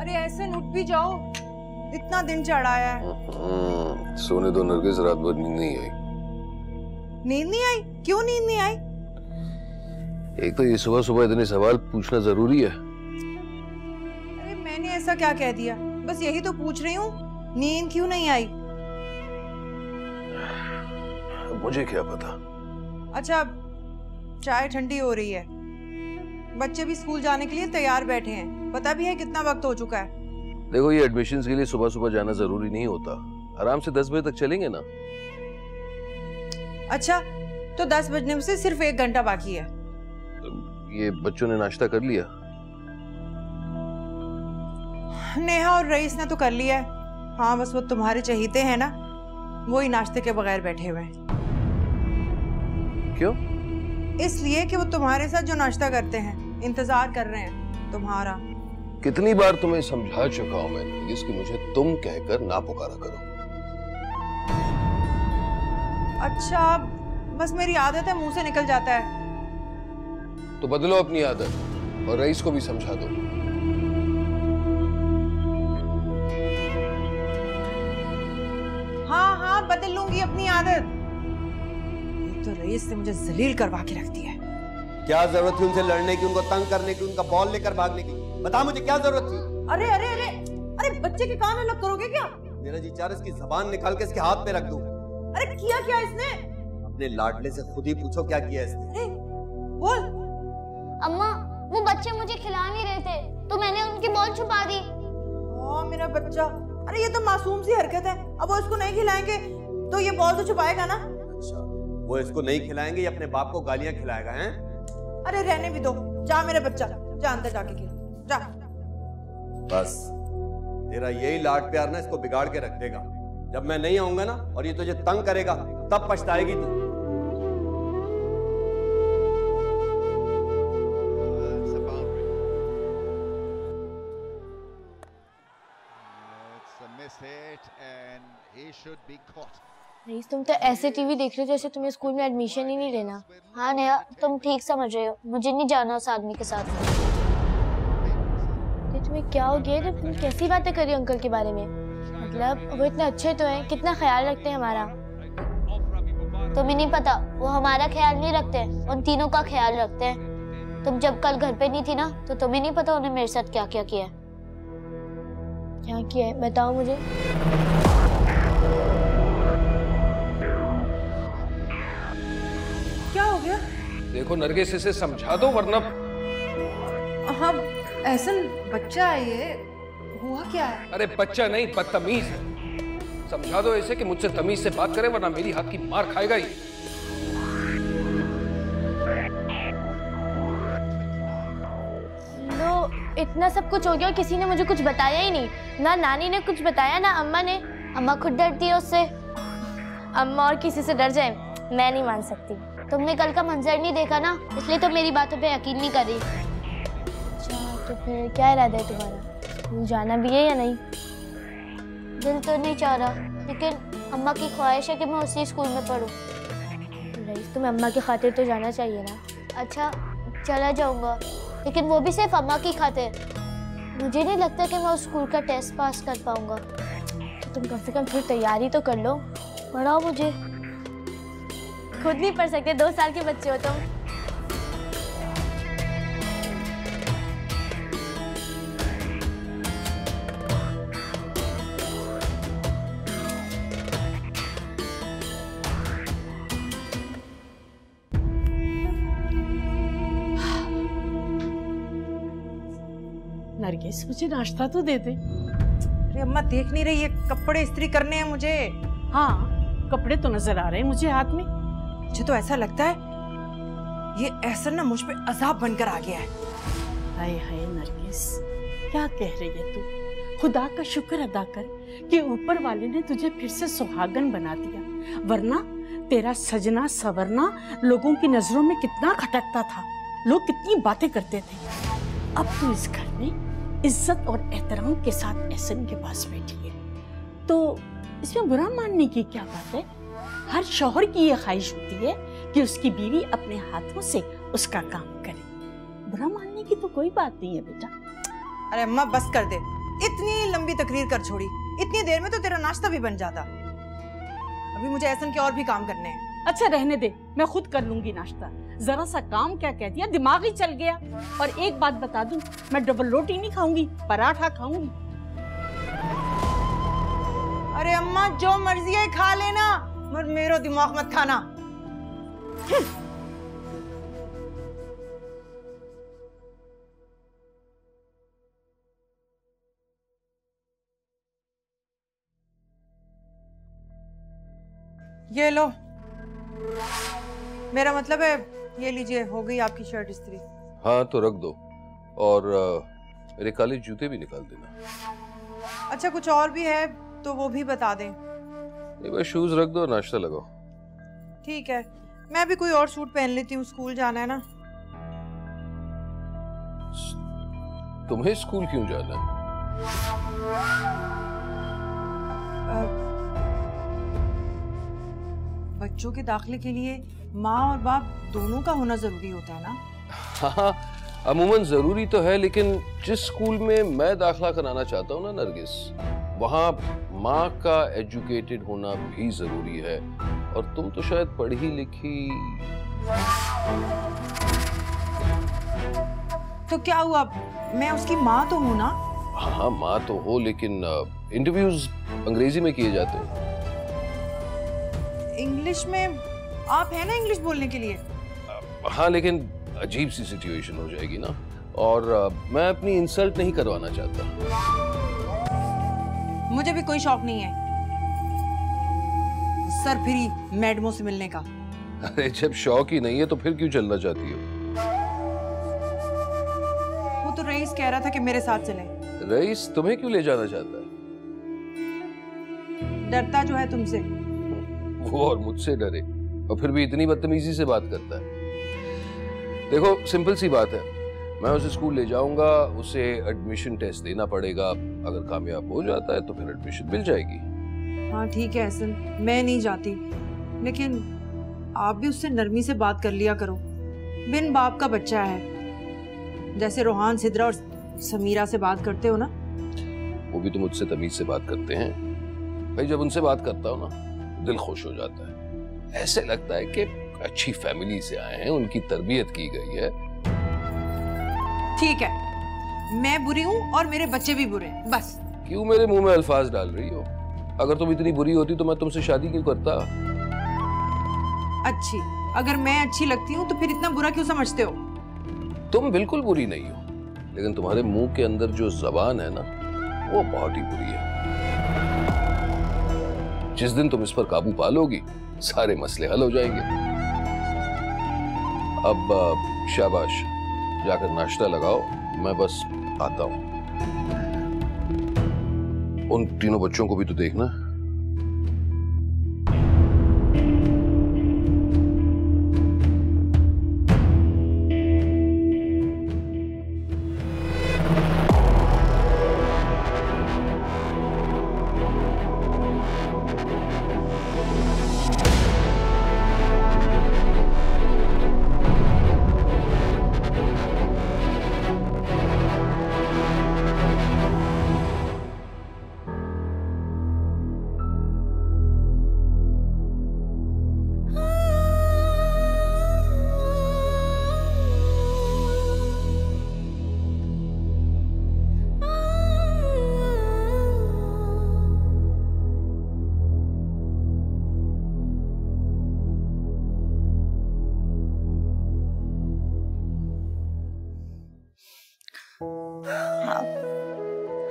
अरे ऐसे उठ भी जाओ, इतना दिन चढ़ाया है। सोने दो नरगिस, रात भर नींद नहीं आई। नींद नहीं आई? क्यों नींद नहीं आई? एक तो ये सुबह सुबह इतने सवाल पूछना जरूरी है? अरे मैंने ऐसा क्या कह दिया, बस यही तो पूछ रही हूँ, नींद क्यों नहीं आई? मुझे क्या पता। अच्छा, चाय ठंडी हो रही है, बच्चे भी स्कूल जाने के लिए तैयार बैठे हैं, पता भी है कितना वक्त हो चुका है। देखो, ये एडमिशन्स के लिए सुबह सुबह जाना जरूरी नहीं होता, आराम से 10 बजे तक चलेंगे ना। अच्छा, तो 10 बजने में से सिर्फ 1 घंटा बाकी है। ये बच्चों ने नाश्ता कर लिया? नेहा और रईस ने तो कर लिया है। हाँ, बस वो तुम्हारे चहीते हैं ना, वो ही नाश्ते के बगैर बैठे हुए हैं। क्यों? इसलिए कि वो तुम्हारे साथ जो नाश्ता करते हैं, इंतजार कर रहे हैं तुम्हारा। कितनी बार तुम्हें समझा चुका हूं मैं कि मुझे तुम कहकर ना पुकारा करो। अच्छा, बस मेरी आदत है, मुंह से निकल जाता है। तो बदलो अपनी आदत और रईस को भी समझा दो। हाँ हाँ, बदल लूंगी अपनी आदत। एक तो रईस से मुझे जलील करवा के रखती है। क्या जरूरत थी उनसे लड़ने की, उनको तंग करने की, उनका बॉल लेकर भागने की? बता मुझे, क्या जरूरत थी? अरे अरे अरे अरे, बच्चे के कान अलग करोगे क्या? मेरा जी चाह इसकी जबान निकाल के इसके हाथ पे रख दूं। अरे किया क्या इसने? अपने लाडले से खुद ही पूछो क्या किया इसने। अरे बोल। अम्मा, वो बच्चे मुझे खिला नहीं रहे थे तो मैंने उनकी बॉल छुपा दी। हाँ मेरा बच्चा, अरे ये तो मासूम सी हरकत है। अब वो इसको नहीं खिलाएंगे तो ये बॉल तो छुपाएगा ना। अच्छा, वो इसको नहीं खिलाएंगे या अपने बाप को गालियां खिलाएगा? हैं? अरे रहने भी दो, जा मेरे बच्चा, जा अंदर जाके खेल, जा। बस तेरा यही लाड प्यार ना इसको बिगाड़ के रख देगा। जब मैं नहीं आऊंगा ना और ये तुझे तंग करेगा तब पछताएगी तू। रईस, तुम तो ऐसे टीवी देख रहे हो जैसे तुम्हें स्कूल में एडमिशन ही नहीं लेना। हाँ नेहा, तुम ठीक समझ रहे हो, मुझे नहीं जाना उस आदमी के साथ। तुम्हें क्या हो गया? तुम कैसी बातें कर रही हो अंकल के बारे में? मतलब वो इतने अच्छे तो हैं, कितना ख्याल रखते हैं हमारा। तुम्हें नहीं पता, वो हमारा ख्याल नहीं रखते, उन तीनों का ख्याल रखते हैं। तुम जब कल घर पे नहीं थी ना, तो तुम्हें नहीं पता उन्हें मेरे साथ क्या क्या किया है। क्या किया है बताओ मुझे। क्या हो गया? देखो नरगिस, इसे समझा दो वरना। हाँ ऐसा बच्चा है ये, हुआ क्या है? अरे बच्चा नहीं, बदतमीज है। समझा दो इसे कि मुझसे तमीज से बात करे वरना मेरी हाथ की मार खाएगा ही। लो, इतना सब कुछ हो गया और किसी ने मुझे कुछ बताया ही नहीं। ना नानी ने कुछ बताया, ना अम्मा ने। अम्मा खुद डरती है उससे। अम्मा और किसी से डर जाए, मैं नहीं मान सकती। तुमने कल का मंजर नहीं देखा ना, इसलिए तो मेरी बातों पे यकीन नहीं कर रही। अच्छा, तो फिर क्या इरादा है तुम्हारा? स्कूल जाना भी है या नहीं? दिल तो नहीं चाह रहा, लेकिन अम्मा की ख्वाहिश है कि मैं उसी स्कूल में पढूं। रईस, तुम्हें अम्मा की खातिर तो जाना चाहिए ना। अच्छा, चला जाऊंगा, लेकिन वो भी सिर्फ अम्मा की खातिर। मुझे नहीं लगता कि मैं उस स्कूल का टेस्ट पास कर पाऊंगा। तुम कम से कम थोड़ी तैयारी तो कर लो, पढ़ाओ मुझे। खुद नहीं पढ़ सकते, 2 साल के बच्चे हो तुम। नरगिस, मुझे नाश्ता तो दे दे। अरे अम्मा देख नहीं रही है, कपड़े इस्त्री करने हैं मुझे। हाँ, कपड़े तो नजर आ रहे हैं मुझे हाथ में। मुझे तो ऐसा लगता है ये एहसन ना मुझ पे अजाब बनकर आ गया है। हाय हाय नरगिस, क्या कह रही है तू? खुदा का शुक्र अदा कर कि ऊपर वाले ने तुझे फिर से सुहागन बना दिया, वरना तेरा सजना सवरना लोगों की नजरों में कितना खटकता था। लोग कितनी बातें करते थे। अब तू इस घर में इज्जत और एहतराम के साथ एहसन के पास बैठी है, तो इसमें बुरा मानने की क्या बात है? हर शौहर की ये ख्वाहिश होती है कि उसकी बीवी अपने हाथों से उसका काम करे। बुरा मानने की तो कोई बात नहीं है बेटा। अरे अम्मा बस कर दे, इतनी लंबी तकरीर कर छोड़ी, इतनी देर में तो तेरा नाश्ता भी बन जाता। अभी मुझे ऐसन के और भी काम करने हैं। अच्छा रहने दे, मैं खुद कर लूंगी नाश्ता। जरा सा काम क्या कह दिया, दिमाग ही चल गया। और एक बात बता दूं, मैं डबल रोटी नहीं खाऊंगी, पराठा खाऊंगी। अरे अम्मा जो मर्जी है खा लेना, मगर मेरा दिमाग मत खाना। ये लो, मेरा मतलब है ये लीजिए, हो गई आपकी शर्ट इस्त्री। हाँ तो रख दो, और मेरे काले जूते भी निकाल देना। अच्छा कुछ और भी है तो वो भी बता दें। नहीं बस शूज रख दो, नाश्ता लगाओ। ठीक है, मैं भी कोई और सूट पहन लेती हूँ, स्कूल जाना है ना। तुम्हें स्कूल क्यों जाना है? बच्चों के दाखिले के लिए माँ और बाप दोनों का होना जरूरी होता है ना। हाँ अमूमन जरूरी तो है, लेकिन जिस स्कूल में मैं दाखिला कराना चाहता हूँ ना नरगिस, वहाँ माँ का एजुकेटेड होना भी जरूरी है। और तुम तो शायद पढ़ी लिखी। तो क्या हुआ, मैं उसकी माँ तो हूँ ना। हाँ माँ तो हो, लेकिन इंटरव्यूज अंग्रेजी में किए जाते हैं। इंग्लिश में आप है ना इंग्लिश बोलने के लिए। हाँ लेकिन अजीब सी सिचुएशन हो जाएगी ना, और मैं अपनी इंसल्ट नहीं करवाना चाहता। मुझे भी कोई शौक नहीं है सरफिरी मैडमों से मिलने का। अरे जब शौक ही नहीं है तो फिर क्यों चलना चाहती हो? वो तो रईस कह रहा था कि मेरे साथ चले। रईस तुम्हें क्यों ले जाना चाहता है? डरता जो है तुमसे। वो और मुझसे डरे, और फिर भी इतनी बदतमीजी से बात करता है। देखो सिंपल सी बात है, मैं उसे स्कूल ले जाऊंगा, उसे एडमिशन टेस्ट देना पड़ेगा। अगर कामयाब हो जाता है तो फिर एडमिशन मिल जाएगी। हाँ ठीक है एहसन, मैं नहीं जाती, लेकिन आप भी उससे नरमी से बात कर लिया करो। बिन बाप का बच्चा है, जैसे रोहान सिद्रा और समीरा से बात करते हो ना। वो भी तो मुझसे तमीज से बात करते हैं भाई। जब उनसे बात करता हूँ ना, दिल खुश हो जाता है। ऐसे लगता है कि अच्छी फैमिली से आए हैं, उनकी तरबियत की गई है। ठीक है, मैं बुरी हूँ और मेरे बच्चे भी बुरे हैं, बस। क्यों मेरे मुंह में अल्फाज डाल रही हो? अगर तुम इतनी बुरी होती तो मैं तुमसे शादी क्यों करता? अच्छी, अगर मैं अच्छी लगती हूँ तो फिर इतना बुरा क्यों समझते हो? तुम बिल्कुल बुरी नहीं हो, लेकिन तुम्हारे मुंह के अंदर जो जबान है ना, वो बहुत ही बुरी है। जिस दिन तुम इस पर काबू पा लोगी, सारे मसले हल हो जाएंगे। अब शाबाश, जाकर नाश्ता लगाओ, मैं बस आता हूं। उन तीनों बच्चों को भी तो देखना।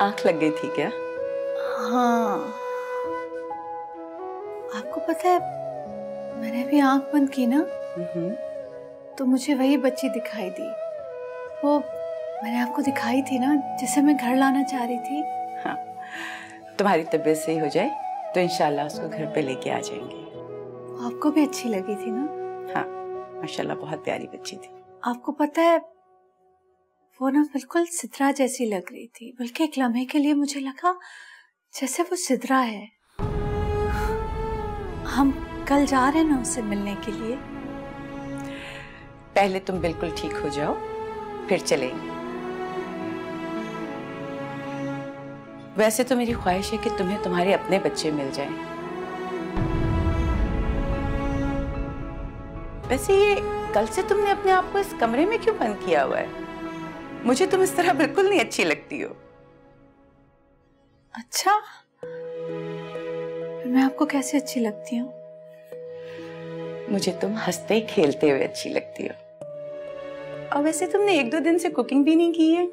आंख लग गई थी क्या? हाँ, आपको पता है मैंने भी आंख बंद की ना, तो मुझे वही बच्ची दिखाई दी। वो मैंने आपको दिखाई थी ना, जिसे मैं घर लाना चाह रही थी। हाँ, तुम्हारी तबीयत सही हो जाए तो इंशाल्लाह उसको घर पे लेके आ जाएंगे। वो आपको भी अच्छी लगी थी ना? हाँ माशाल्लाह, बहुत प्यारी बच्ची थी। आपको पता है वो ना बिल्कुल सिद्रा जैसी लग रही थी, बल्कि एक लम्हे के लिए मुझे लगा जैसे वो सिद्रा है। हम कल जा रहे हैं ना उससे मिलने के लिए। पहले तुम बिल्कुल ठीक हो जाओ, फिर चलेंगे। वैसे तो मेरी ख्वाहिश है कि तुम्हें तुम्हारे अपने बच्चे मिल जाएं। वैसे ये कल से तुमने अपने आप को इस कमरे में क्यों बंद किया हुआ है? मुझे तुम इस तरह बिल्कुल नहीं अच्छी लगती हो। अच्छा, मैं आपको कैसे अच्छी लगती हूँ? मुझे तुम हंसते खेलते हुए अच्छी लगती हो। और वैसे तुमने 1-2 दिन से कुकिंग भी नहीं की है।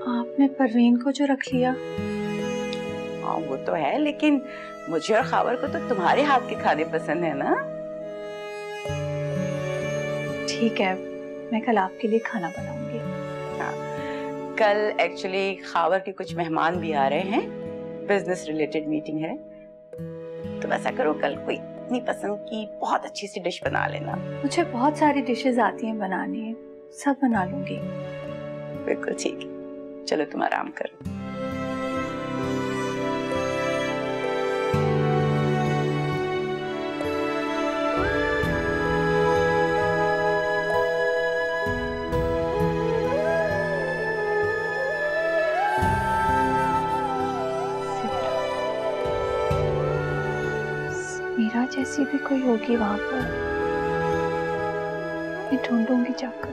आपने परवीन को जो रख लिया। हाँ वो तो है, लेकिन मुझे और खावर को तो तुम्हारे हाथ के खाने पसंद है ना। ठीक है, मैं कल आपके लिए खाना बनाऊंगी। हाँ, कल एक्चुअली खावर के कुछ मेहमान भी आ रहे हैं, बिजनेस रिलेटेड मीटिंग है। तो ऐसा करो, कल कोई अपनी पसंद की बहुत अच्छी सी डिश बना लेना। मुझे बहुत सारी डिशेस आती हैं बनाने, सब बना लूंगी। बिल्कुल ठीक है, चलो तुम आराम करो। मीरा जैसी भी कोई होगी वहां पर, मैं ढूंढूंगी जाकर।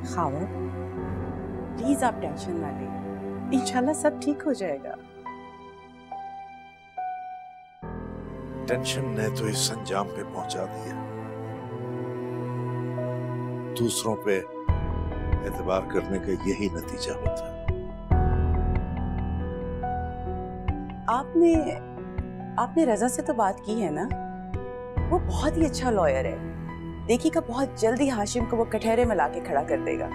खावर, प्लीज आप टेंशन ना लें, इंशाल्लाह सब ठीक हो जाएगा। टेंशन ने तो इस अंजाम पे पहुंचा दिया। दूसरों पे एतबार करने का यही नतीजा होता है। आपने रजा से तो बात की है ना? वो बहुत ही अच्छा लॉयर है। देखिएगा बहुत जल्दी हाशिम को वो कटहरे में लाके खड़ा कर देगा।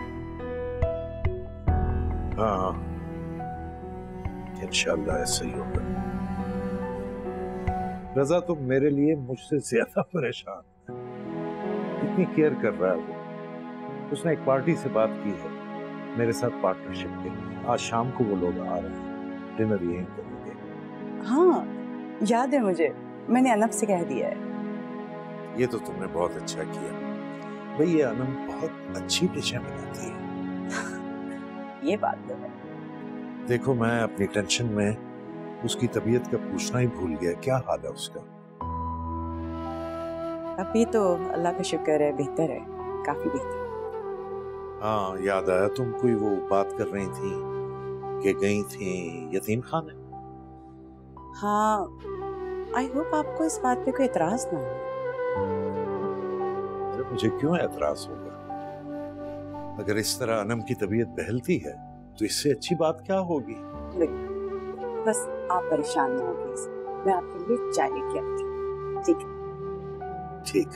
हाँ, इंशाल्लाह ऐसा ही होगा। रजा तो मेरे लिए मुझसे ज्यादा परेशान है। इतनी केयर कर रहा है वो। उसने एक पार्टी से बात की है मेरे साथ पार्टनरशिप के लिए। आज शाम को वो लोग आ रहे हैं, डिनर यहीं करेंगे। हाँ याद है मुझे, मैंने अनब से कह दिया है। ये तो तुमने बहुत अच्छा किया भाई। ये अनम बहुत अच्छी डिशें बनाती है। ये बात तो है। देखो, मैं अपनी टेंशन में उसकी तबीयत का पूछना ही भूल गया। क्या हाल है उसका? अभी तो अल्लाह का शुक्र है, बेहतर है, काफी बेहतर। हाँ, याद आया, तुम कोई वो बात कर रही थी कि गई थी यतीम खाने। हाँ, आई होप आपको इस बात पे कोई एतराज ना हो। मुझे क्यों एतराज होगा? अगर इस तरह अनम की तबीयत बहलती है तो इससे अच्छी बात क्या होगी? बस आप परेशान ना हो प्लीज, मैं आपके लिए चाय लेके आती हूँ। ठीक है? ठीक।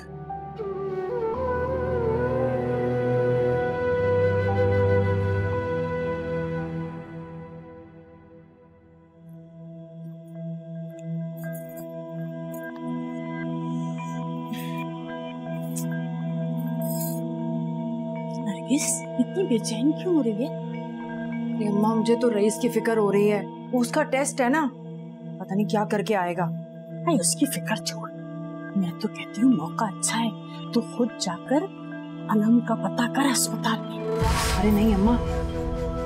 इतनी बेचैन क्यों हो रही है? अम्मा, मुझे तो रईस की फिक्र हो रही है। वो उसका टेस्ट है ना, पता नहीं क्या करके आएगा। नहीं, उसकी फिक्र छोड़। मैं तो कहती हूँ मौका अच्छा है, तू खुद जाकर अनम का पता कर अस्पताल में। अरे नहीं अम्मा,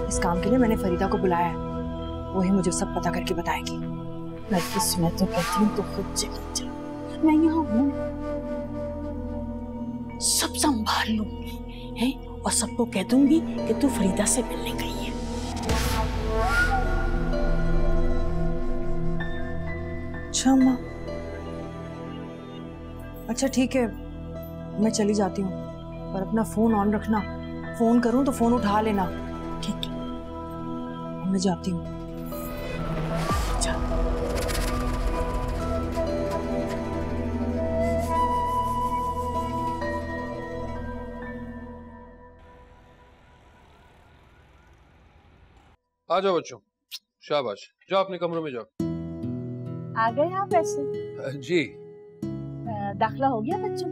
इस काम के लिए मैंने फरीदा को बुलाया है, वही मुझे सब पता करके बताएगी। नरगिस, मैं तो कहती हूँ तू खुद चली जा, मैं यहाँ हूँ, सब संभाल लूंगी है, और सबको कह दूंगी कि तू फरीदा से मिलने गई है। अच्छा अम्मा, अच्छा ठीक है, मैं चली जाती हूँ, पर अपना फोन ऑन रखना। फोन करूँ तो फोन उठा लेना। ठीक है, मैं जाती हूँ। आ जाओ बच्चों, शाबाश, जाओ अपने कमरों में जाओ। आ गए आप ऐसे? जी। दाखिला हो गया बच्चों?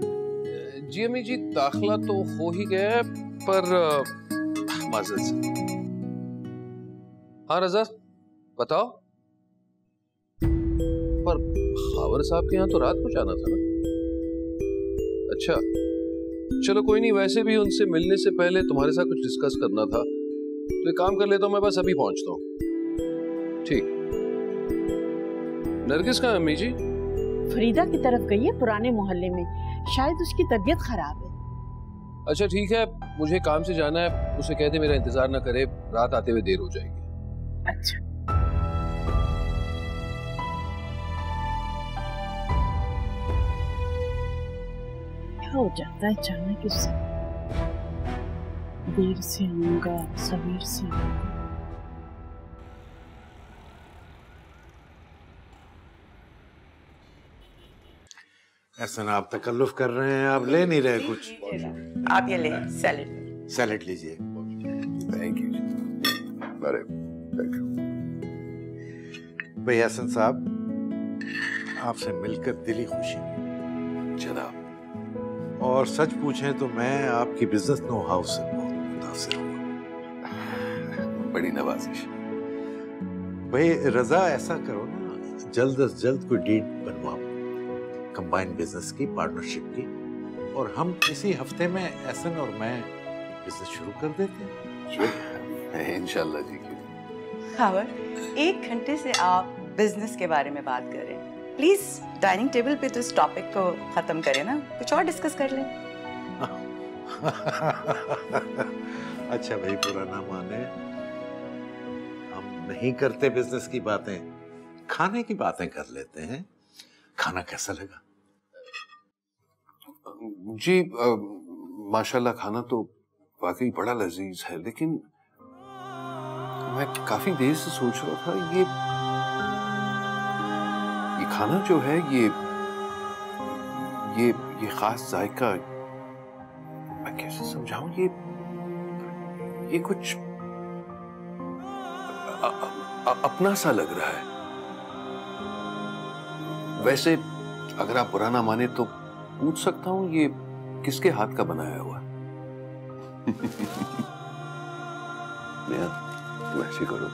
जी अम्मी जी, दाखिला तो हो ही गया है, पर माजरत से। हाँ रजा बताओ। पर खावर साहब के यहाँ तो रात को जाना था ना? अच्छा चलो कोई नहीं, वैसे भी उनसे मिलने से पहले तुम्हारे साथ कुछ डिस्कस करना था, तो एक काम कर लेता हूँ, मैं बस अभी पहुंचता हूँ। ठीक। नरगिस कहाँ है अम्मी जी? फरीदा की तरफ गई है, पुराने मोहल्ले में, शायद उसकी तबीयत खराब है। अच्छा ठीक है, मुझे काम से जाना है, उसे कह दे मेरा इंतजार ना करे, रात आते हुए देर हो जाएगी। अच्छा। क्या हो जाता है अचानक इससे? देर से आऊंगा, सवेर से आऊंगा। ऐसा ना आप तकल्लुफ कर रहे हैं, आप ले नहीं रहे कुछ। आप ये ले सैलेड। सैलेड लीजिए। Thank you. अरे थैंक यू। भाई हसन साहब, आपसे मिलकर दिली खुशी जनाब। और सच पूछें तो मैं आपकी बिजनेस नो हाउ से बहुत मुतासिर हुआ। बड़ी नवाजिश। भाई रजा, ऐसा करो ना, जल्द अज जल्द कोई डील बनवाओ कंबाइंड बिजनेस की, पार्टनरशिप की, और हम इसी हफ्ते में एहसन और मैं बिजनेस शुरू कर देते हैं। इंशाल्लाह जी। खावर, 1 घंटे से आप बिजनेस के बारे में बात कर रहे हैं, प्लीज डाइनिंग टेबल पे तो इस टॉपिक को खत्म करें ना, कुछ और डिस्कस कर लें। अच्छा भाई, बुरा ना माने, हम नहीं करते बिजनेस की बातें, खाने की बातें कर लेते हैं। खाना कैसा लगा? जी माशाल्लाह खाना तो वाकई बड़ा लजीज है, लेकिन मैं काफी देर से सोच रहा था, ये खाना जो है, ये खास जायका, मैं कैसे समझाऊं, ये कुछ अपना सा लग रहा है। वैसे अगर आप बुरा ना माने तो पूछ सकता हूं, ये किसके हाथ का बनाया हुआ? तुम ऐसे करो,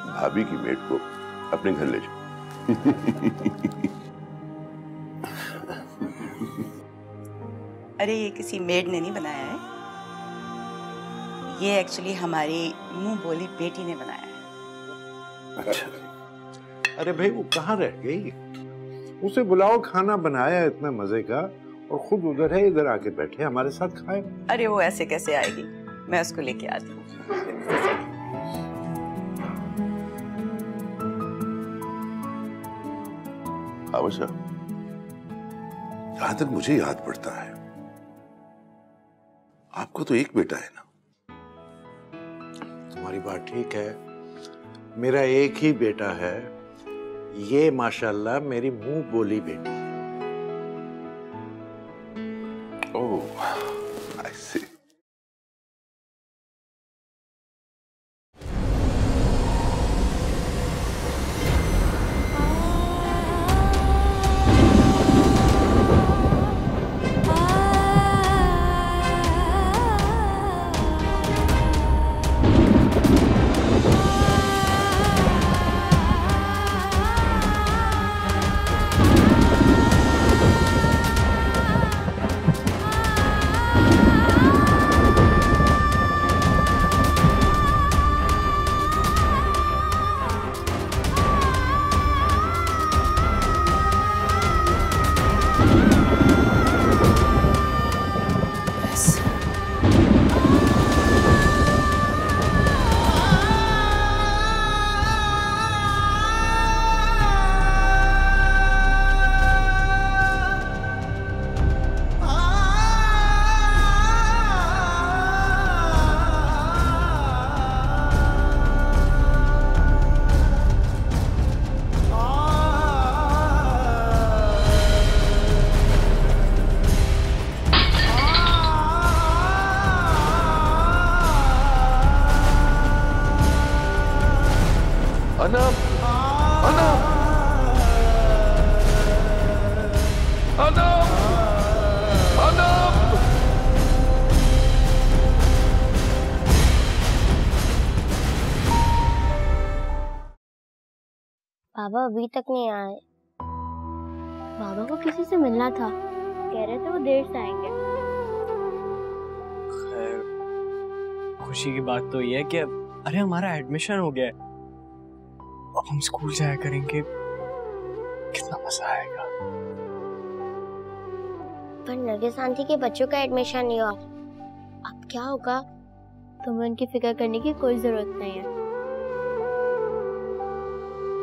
भाभी की मेड को अपने घर ले जाओ। अरे ये किसी मेड ने नहीं बनाया है, ये एक्चुअली हमारी मुंह बोली बेटी ने बनाया है। अच्छा। अरे भाई, वो कहाँ रह गई? उसे बुलाओ, खाना बनाया इतना मजे का, और खुद उधर है, इधर आके बैठे हमारे साथ खाए। अरे वो ऐसे कैसे आएगी, मैं उसको लेके आती हूँ। जहां तक मुझे याद पड़ता है, आपको तो एक बेटा है ना? तुम्हारी बात ठीक है, मेरा एक ही बेटा है, ये माशाल्लाह मेरी मुंह बोली बेटी है। ओह, आई सी। बाबा अभी तक नहीं आए। बाबा को किसी से मिलना था, कह रहे थे वो देर से आएंगे। खुशी की बात तो ये है कि अरे हमारा एडमिशन हो गया है, अब हम स्कूल जाया करेंगे, कितना मजा आएगा। पर नरगिस आंटी के बच्चों का एडमिशन नहीं हुआ, अब क्या होगा? तुम्हें उनकी फिक्र करने की कोई जरूरत नहीं है।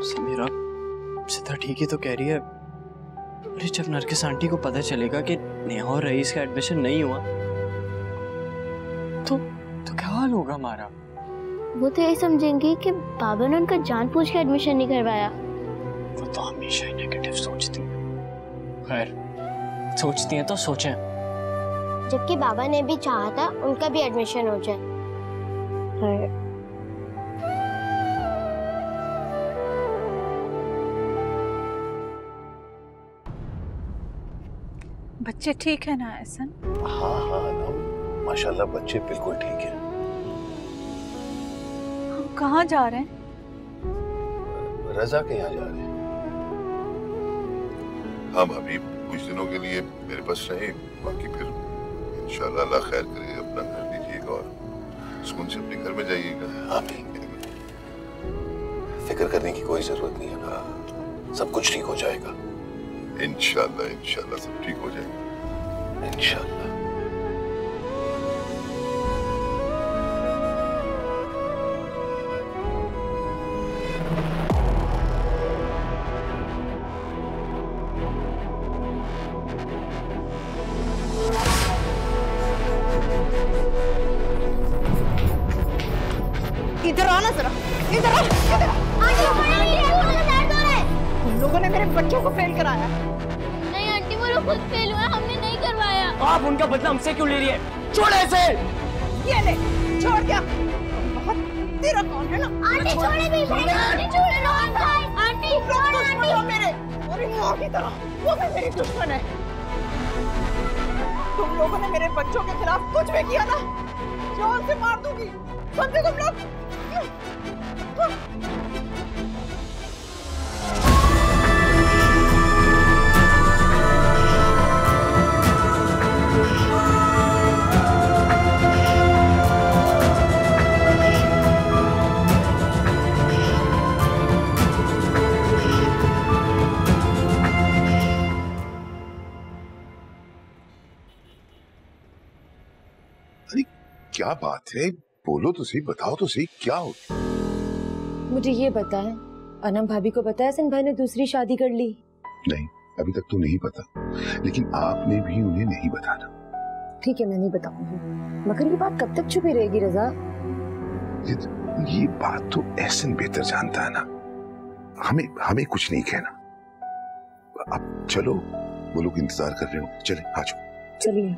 समीरा सिद्धा ठीक ही तो कह रही है। अरे जब नरगिस आंटी को पता चलेगा कि नेहा और रईस का एडमिशन नहीं हुआ तो क्या हाल होगा हमारा? वो तो यही समझेंगे कि बाबा ने उनका जानबूझ के एडमिशन नहीं करवाया। वो तो हमेशा ही नेगेटिव सोचती है। खैर सोचती हैं तो सोचें। जबकि बाबा ने भी चाहा था उनका भी एडमिशन हो जाए। बच्चे ठीक है ना एहसन? हाँ माशाल्लाह बच्चे बिल्कुल ठीक हैं। हम कहाँ जा रहे हैं? रजा के यहाँ जा रहे हैं। हाँ भाभी, कुछ दिनों के लिए मेरे पास रहे, बाकी फिर इंशाल्लाह अल्लाह खैर करे अपना घर लीजिएगा और सुकून से अपने घर में जाइएगा। आमीन। फिक्र करने की कोई जरूरत नहीं है ना, सब कुछ ठीक हो जाएगा। इंशाल्लाह सब ठीक हो जाएगा। इंशाल्लाह। इधर आना जरा, इधर आ, इधर तुम लोगों ने मेरे बच्चों को फेल कराया। नहीं आंटी, वो लोग खुद फेल हुए, हमने नहीं करवाया। आप उनका बदला हमसे क्यों ले रही है? छोड़ ऐसे। ये ले, छोड़ क्या? बहुत तेरा कौन है ना? आंटी छोड़े भी, आंटी छोड़े ना, आंटी दुश्मन हो मेरे, मेरी माँ की तरह, वो भी मेरी दुश्मन है। तुम लोगों ने मेरे बच्चों के खिलाफ कुछ भी किया ना, जान से मार दूंगी, समझे तुम लोग? अरे क्या बात है, बोलो तो सही, बताओ तो सही, क्या हो? मुझे ये बताएं, अनम भाभी को पता है हसन भाई ने दूसरी शादी कर ली? नहीं, अभी तक तो नहीं पता, लेकिन आपने भी उन्हें नहीं बताना। ठीक है, मैं नहीं बताऊंगी, मगर ये बात कब तक छुपी रहेगी रजा? ये बात तो एहसन बेहतर जानता है ना, हमें कुछ नहीं कहना। अब चलो, वो लोग इंतजार कर रहे हो, चले आ जाओ। चलिए।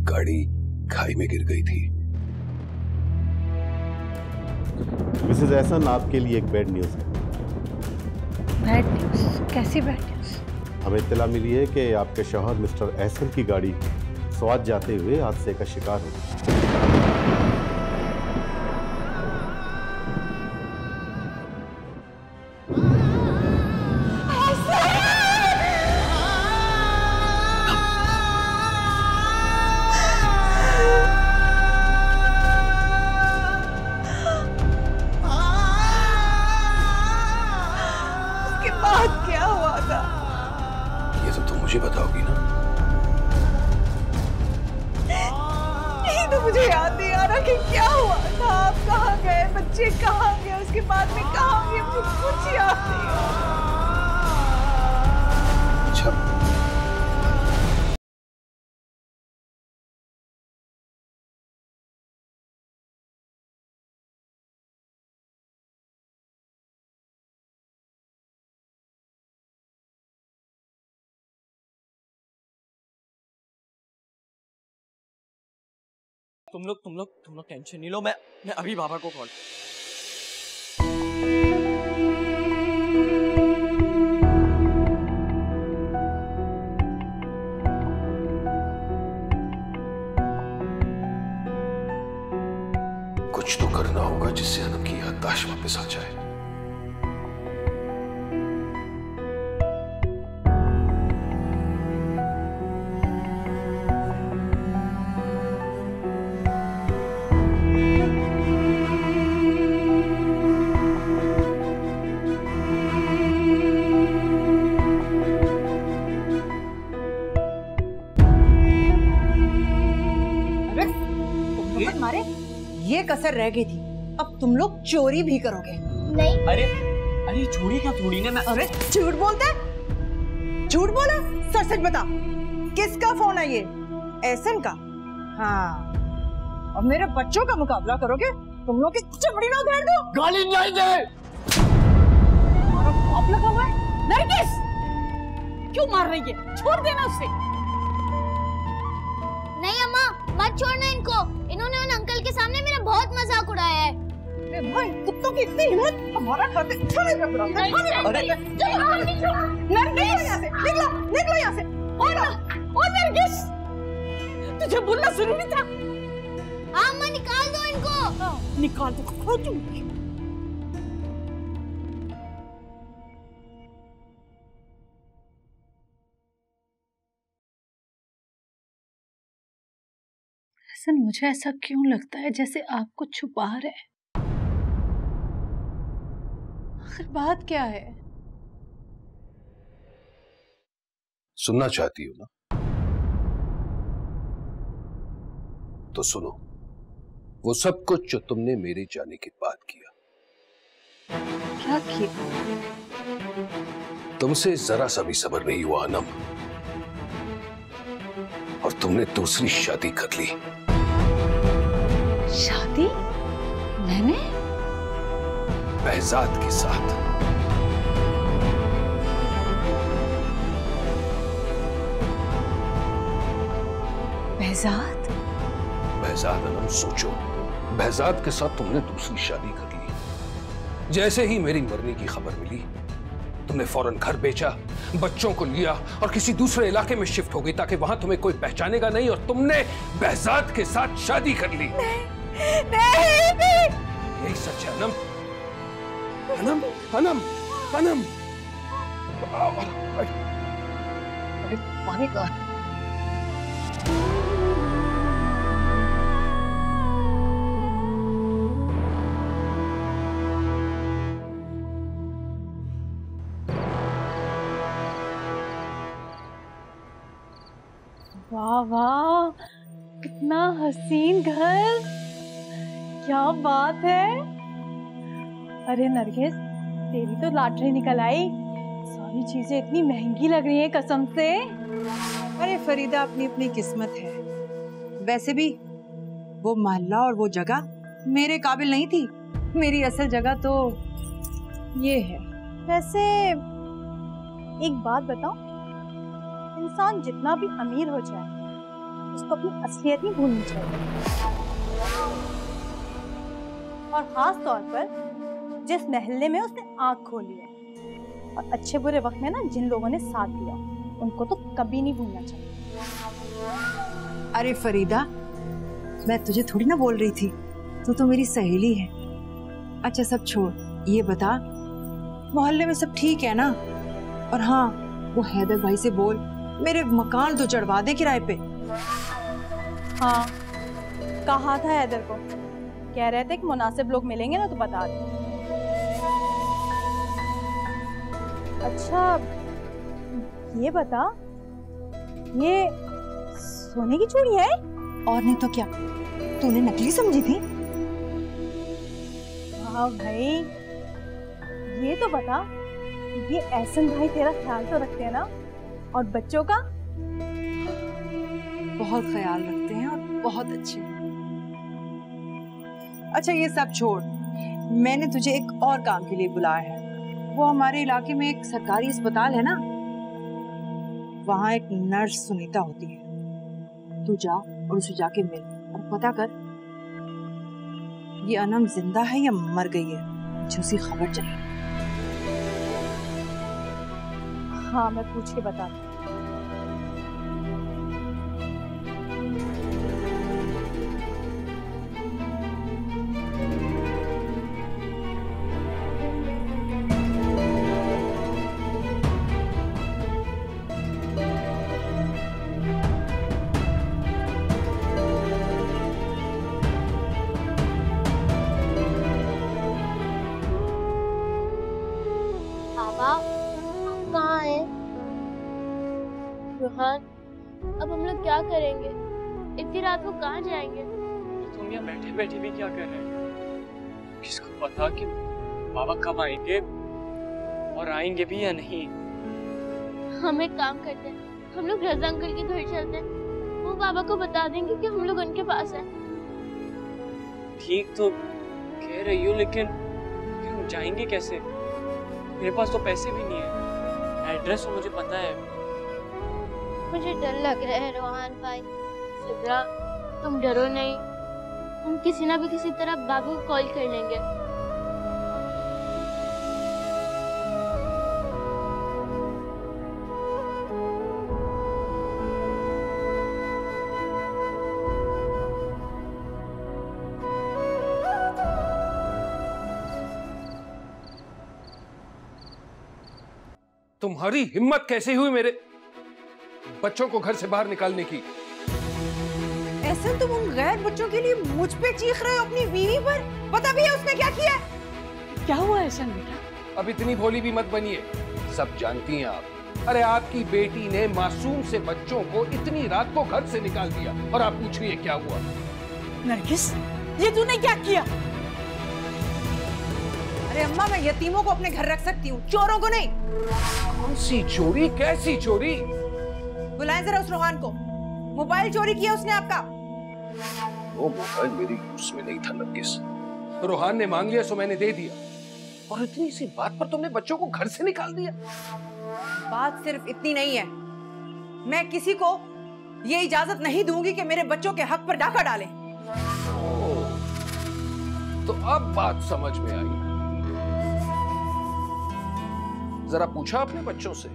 गाड़ी खाई में गिर गई थी। मिसेस एहसन, आपके लिए एक बैड न्यूज है। Bad news? कैसी बैड न्यूज? हमें इत्तला मिली है कि आपके शौहर मिस्टर एहसन की गाड़ी स्वाद जाते हुए हादसे का शिकार हो गई। उसके बाद क्या हुआ था? ये तो तुम मुझे बताओगी ना। यही तो मुझे याद नहीं आ रहा कि क्या हुआ था। आप कहाँ गए, बच्चे कहाँ गए, उसके बाद में कहाँ गए, मुझे कुछ याद नहीं आ रहा। अच्छा, तुम लोग टेंशन नहीं लो, मैं अभी बाबा को कॉल। कुछ तो करना होगा जिससे अनम की याददाश्त वापस आ जाए। मारे ये कसर रह गई थी, अब तुम लोग चोरी भी करोगे। नहीं। अरे चोरी क्या थोड़ी ना। मैं अरे झूठ बोलता है, झूठ बोला। सच सच बता, किसका फोन है ये? एहसन का? हाँ, और मेरे बच्चों का मुकाबला करोगे? तुम लोग की चमड़ी ना उधेड़ दो। गाली नहीं दे। आप लगा हुआ है। नरगिस, क्यों मार रही है? छोड़ देना उसे। नहीं अम्मा, मत छोड़ना इनको। इन्होंने उन अंकल के सामने मेरा बहुत मजाक उड़ाया है। भाई कुत्तों की इतनी हिम्मत, हमारा खाते छाने पे बुलाते हैं। निकलो यहाँ से। और नरगिस, तुझे बोलना जरूरी था। हाँ अम्मा, निकाल दो इनको। निकाल दो। मुझे ऐसा क्यों लगता है जैसे आपको छुपा रहे हैं? आखिर बात क्या है? सुनना चाहती हो ना, तो सुनो। वो सब कुछ जो तुमने मेरे जाने के बाद किया। क्या किया? तुमसे जरा सा भी सब्र नहीं हुआ अनम, और तुमने दूसरी शादी कर ली। शादी? मैंने? बहजाद के साथ। बहजाद? बहजाद अनम, सोचो, बहजाद के साथ तुमने दूसरी शादी कर ली। जैसे ही मेरी मरने की खबर मिली, तुमने फौरन घर बेचा, बच्चों को लिया और किसी दूसरे इलाके में शिफ्ट हो गई ताकि वहां तुम्हें कोई पहचानेगा नहीं, और तुमने बहजाद के साथ शादी कर ली। नहीं। यही सच है अनम। अनम, अनम, अनम। अरे पानी का। वाह वाह, कितना हसीन घर, क्या बात है। अरे नरगिस, तेरी तो लॉटरी निकल आई। सारी चीजें इतनी महंगी लग रही हैं कसम से। अरे फरीदा, अपनी अपनी किस्मत है। वैसे भी वो मोहल्ला और वो जगह मेरे काबिल नहीं थी। मेरी असल जगह तो ये है। वैसे एक बात बताओ, इंसान जितना भी अमीर हो जाए उसको अपनी असलियत नहीं भूलनी चाहिए, और खास तौर पर जिस महल्ले में उसने आंख खोली है। और अच्छे बुरे वक्त में ना जिन लोगों ने साथ दिया उनको तो कभी नहीं भूलना चाहिए। अरे फरीदा, मैं तुझे थोड़ी ना बोल रही थी, तू तो मेरी सहेली है। अच्छा सब छोड़, ये बता मोहल्ले में सब ठीक है ना? और हाँ, वो हैदर भाई से बोल मेरे मकान तो चढ़वा दे किराए पे। हाँ, कहा था हैदर को, कह रहे थे कि मुनासिब लोग मिलेंगे ना तो बता दे। अच्छा ये बता, ये सोने की चूड़ी है? और नहीं तो क्या, तूने नकली समझी थी? हाँ भाई, ये तो बता, ये एहसन भाई तेरा ख्याल तो रखते हैं ना? और बच्चों का? बहुत ख्याल रखते हैं और बहुत अच्छे। अच्छा ये सब छोड़, मैंने तुझे एक और काम के लिए बुलाया है। वो हमारे इलाके में एक सरकारी अस्पताल है ना, वहाँ एक नर्स सुनीता होती है। तू जा और उसे जाके मिल और पता कर ये अनम जिंदा है या मर गई है, मुझे उसकी खबर चाहिए। हाँ मैं पूछ के बताती हूँ। अब हम लोग क्या करेंगे? इतनी रात को कहाँ जाएंगे? तुम यहाँ बैठे बैठे भी क्या कर रहे हैं? किसको पता कि बाबा कब आएंगे और आएंगे भी या नहीं। हम एक काम करते हैं, हम लोग रजा अंकल के घर चलते हैं, वो बाबा को बता देंगे कि हम लोग उनके पास हैं। ठीक तो कह रही हो, लेकिन हम जाएंगे कैसे? मेरे पास तो पैसे भी नहीं है, एड्रेस तो मुझे पता है। मुझे डर लग रहा है रोहान भाई। सिद्रा तुम डरो नहीं, हम किसी ना भी किसी तरह बाबू को कॉल कर लेंगे। तुम्हारी हिम्मत कैसे हुई मेरे बच्चों को घर से बाहर निकालने की? ऐसे तुम उन गैर बच्चों के लिए मुझ पे चीख रहे हो अपनी बीवी पर? पता भी है उसने क्या किया? क्या हुआ ऐसा बेटा? अब इतनी भोली भी मत बनिए, सब जानती हैं आप। अरे आपकी बेटी ने मासूम से बच्चों को इतनी रात को घर से निकाल दिया और आप पूछ रही है क्या हुआ? नरगिस, ये तूने क्या किया? अरे अम्मा, मैं यतीमों को अपने घर रख सकती हूँ, चोरों को नहीं। कौन सी चोरी? कैसी चोरी? बुलाएं जरा उस रोहान को, मोबाइल चोरी किया उसने आपका। वो मोबाइल मेरी उसमें नहीं था नरगिस, रोहान ने मांग लिया सो मैंने दे दिया। और इतनी सी बात पर तुमने बच्चों को घर से निकाल दिया? बात सिर्फ इतनी नहीं है, मैं किसी को ये इजाजत नहीं दूंगी कि मेरे बच्चों के हक पर डाका डाले। तो अब बात समझ में आई। जरा पूछा अपने बच्चों से?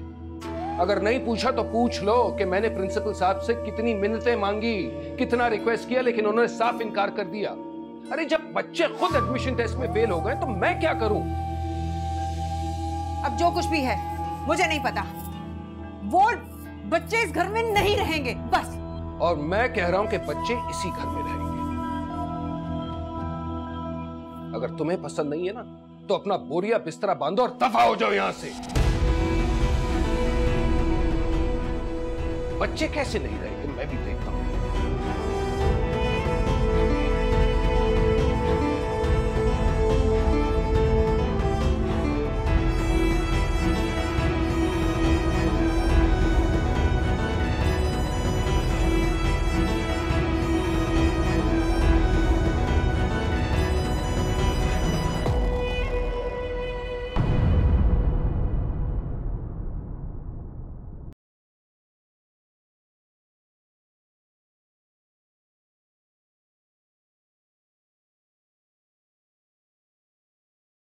अगर नहीं पूछा तो पूछ लो कि मैंने प्रिंसिपल साहब से कितनी मिन्नतें मांगी, कितना रिक्वेस्ट किया, लेकिन उन्होंने साफ इनकार कर दिया। अरे जब बच्चे खुद एडमिशन टेस्ट में फेल हो गए तो मैं क्या करूं? अब जो कुछ भी है मुझे नहीं पता, वो बच्चे इस घर में नहीं रहेंगे बस। और मैं कह रहा हूं कि बच्चे इसी घर में रहेंगे। अगर तुम्हें पसंद नहीं है ना तो अपना बोरिया बिस्तरा बांधो और दफा हो जाओ यहां से। बच्चे कैसे नहीं रहेंगे मैं भी देख